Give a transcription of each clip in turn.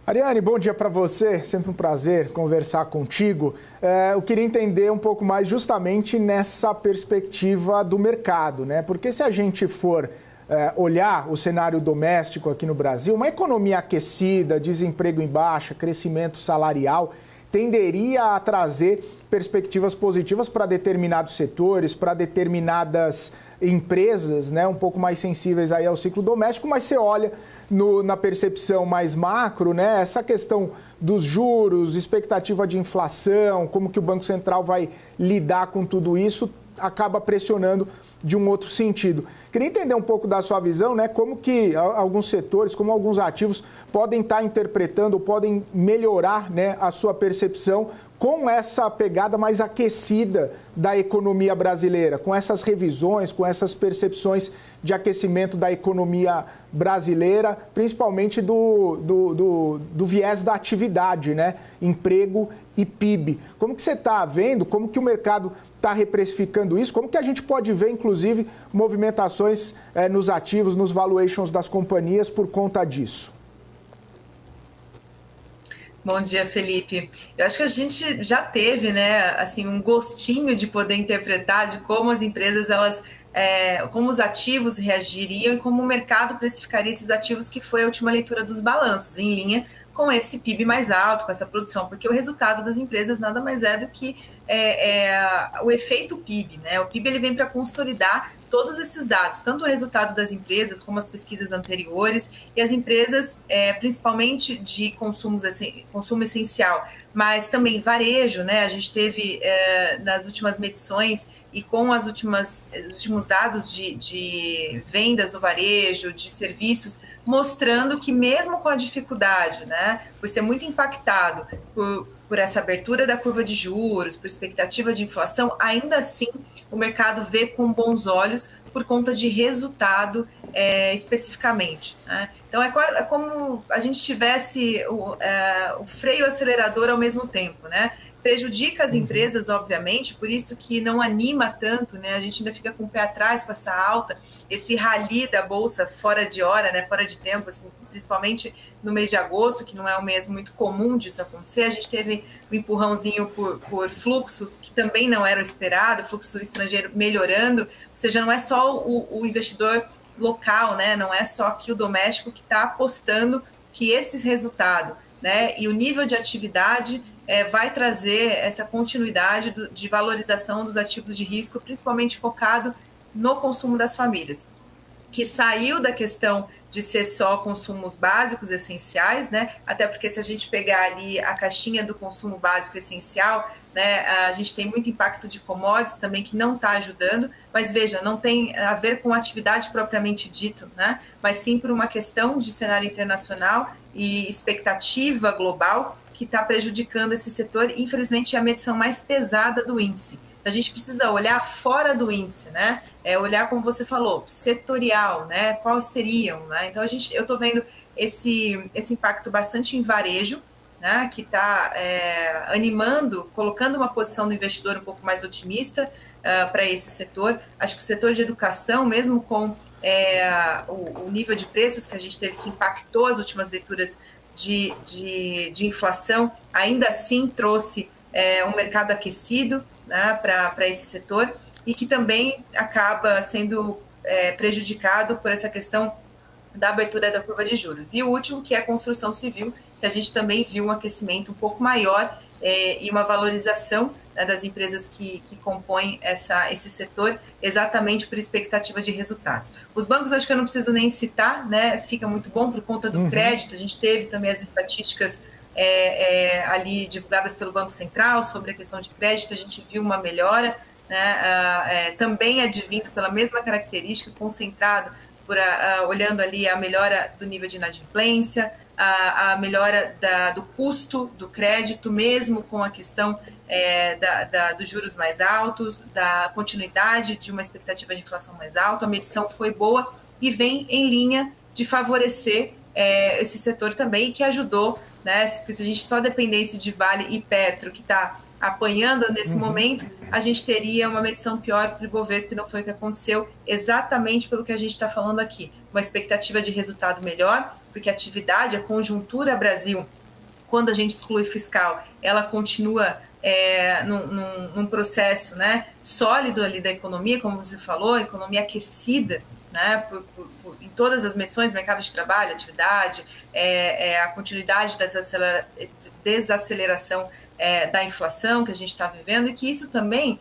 Ariane, bom dia para você, sempre um prazer conversar contigo. Eu queria entender um pouco mais justamente nessa perspectiva do mercado, né? Porque se a gente for olhar o cenário doméstico aqui no Brasil, uma economia aquecida, desemprego em baixa, crescimento salarial, tenderia a trazer perspectivas positivas para determinados setores, para determinadas empresas, né, um pouco mais sensíveis aí ao ciclo doméstico, mas você olha na percepção mais macro, né, essa questão dos juros, expectativa de inflação, como que o Banco Central vai lidar com tudo isso, acaba pressionando de um outro sentido. Queria entender um pouco da sua visão, né, como que alguns setores, como alguns ativos podem estar interpretando, podem melhorar, né, a sua percepção com essa pegada mais aquecida da economia brasileira, com essas revisões, com essas percepções de aquecimento da economia brasileira, principalmente do viés da atividade, né? Emprego e PIB. Como que você está vendo, como que o mercado está reprecificando isso, como que a gente pode ver, inclusive, movimentações nos ativos, nos valuations das companhias por conta disso? Bom dia, Felipe. Eu acho que a gente já teve, né, assim, um gostinho de poder interpretar de como as empresas, como os ativos reagiriam e como o mercado precificaria esses ativos, que foi a última leitura dos balanços, em linha com esse PIB mais alto, com essa produção, porque o resultado das empresas nada mais é do que o efeito PIB, né? O PIB ele vem para consolidar todos esses dados, tanto o resultado das empresas como as pesquisas anteriores, e as empresas, principalmente de consumo essencial, mas também varejo, né? A gente teve nas últimas medições e com os últimos dados de vendas no varejo, de serviços, mostrando que mesmo com a dificuldade, né, por ser muito impactado por essa abertura da curva de juros, por expectativa de inflação, ainda assim o mercado vê com bons olhos por conta de resultado especificamente, né? Então é como a gente tivesse o freio e o acelerador ao mesmo tempo, né? Prejudica as empresas, obviamente, por isso que não anima tanto, né? A gente ainda fica com o pé atrás com essa alta, esse rally da Bolsa fora de hora, né? Fora de tempo, assim, principalmente no mês de agosto, que não é um mês muito comum disso acontecer. A gente teve um empurrãozinho por fluxo, que também não era o esperado, fluxo estrangeiro melhorando, ou seja, não é só o investidor local, né? Não é só aqui o doméstico que está apostando que esse resultado, né, e o nível de atividade vai trazer essa continuidade de valorização dos ativos de risco, principalmente focado no consumo das famílias, que saiu da questão de ser só consumos básicos essenciais, né? Até porque se a gente pegar ali a caixinha do consumo básico essencial, né, a gente tem muito impacto de commodities também que não está ajudando, mas veja, não tem a ver com atividade propriamente dito, né? Mas sim por uma questão de cenário internacional e expectativa global que está prejudicando esse setor. Infelizmente é a medição mais pesada do índice. A gente precisa olhar fora do índice, né? Olhar, como você falou, setorial, né? Quais seriam, né? Então eu estou vendo esse impacto bastante em varejo, né? Que está animando, colocando uma posição do investidor um pouco mais otimista para esse setor. Acho que o setor de educação, mesmo com o nível de preços que a gente teve, que impactou as últimas leituras de inflação, ainda assim trouxe um mercado aquecido, né, para esse setor, e que também acaba sendo prejudicado por essa questão da abertura da curva de juros. E o último, que é a construção civil, que a gente também viu um aquecimento um pouco maior e uma valorização, né, das empresas que compõem esse setor, exatamente por expectativa de resultados. Os bancos, acho que eu não preciso nem citar, né, fica muito bom por conta do crédito. A gente teve também as estatísticas ali divulgadas pelo Banco Central sobre a questão de crédito. A gente viu uma melhora, né, também advindo pela mesma característica, concentrado olhando ali a melhora do nível de inadimplência, a melhora do custo do crédito, mesmo com a questão dos juros mais altos, da continuidade de uma expectativa de inflação mais alta. A medição foi boa e vem em linha de favorecer esse setor também, que ajudou, né? Porque se a gente só dependesse de Vale e Petro, que está apanhando nesse momento, a gente teria uma medição pior para o Ibovespa, e não foi o que aconteceu, exatamente pelo que a gente está falando aqui. Uma expectativa de resultado melhor, porque a atividade, a conjuntura Brasil, quando a gente exclui fiscal, ela continua num processo, né, sólido ali da economia, como você falou, economia aquecida, né, em todas as medições, mercado de trabalho, atividade, a continuidade da desaceleração da inflação que a gente está vivendo, e que isso também,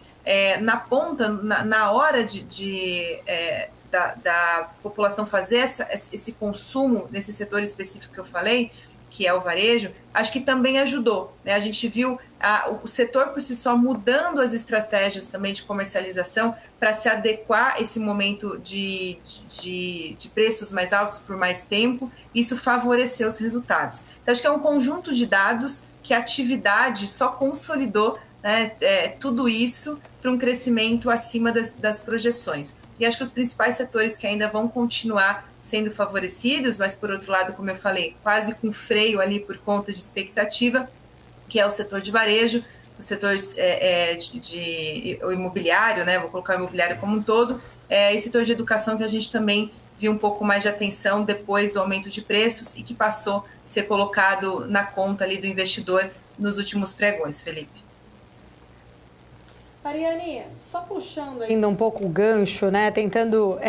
na ponta, na hora da população fazer esse consumo nesse setor específico que eu falei, que é o varejo, acho que também ajudou, né? A gente viu o setor por si só mudando as estratégias também de comercialização para se adequar a esse momento de preços mais altos por mais tempo. Isso favoreceu os resultados. Então, acho que é um conjunto de dados que a atividade só consolidou, né, tudo isso para um crescimento acima das projeções. E acho que os principais setores que ainda vão continuar sendo favorecidos, mas, por outro lado, como eu falei, quase com freio ali por conta de expectativa, que é o setor de varejo, o setor o imobiliário, né? Vou colocar o imobiliário como um todo, e o setor de educação, que a gente também viu um pouco mais de atenção depois do aumento de preços e que passou a ser colocado na conta ali do investidor nos últimos pregões, Felipe. Mariane, só puxando ainda um pouco o gancho, né? Tentando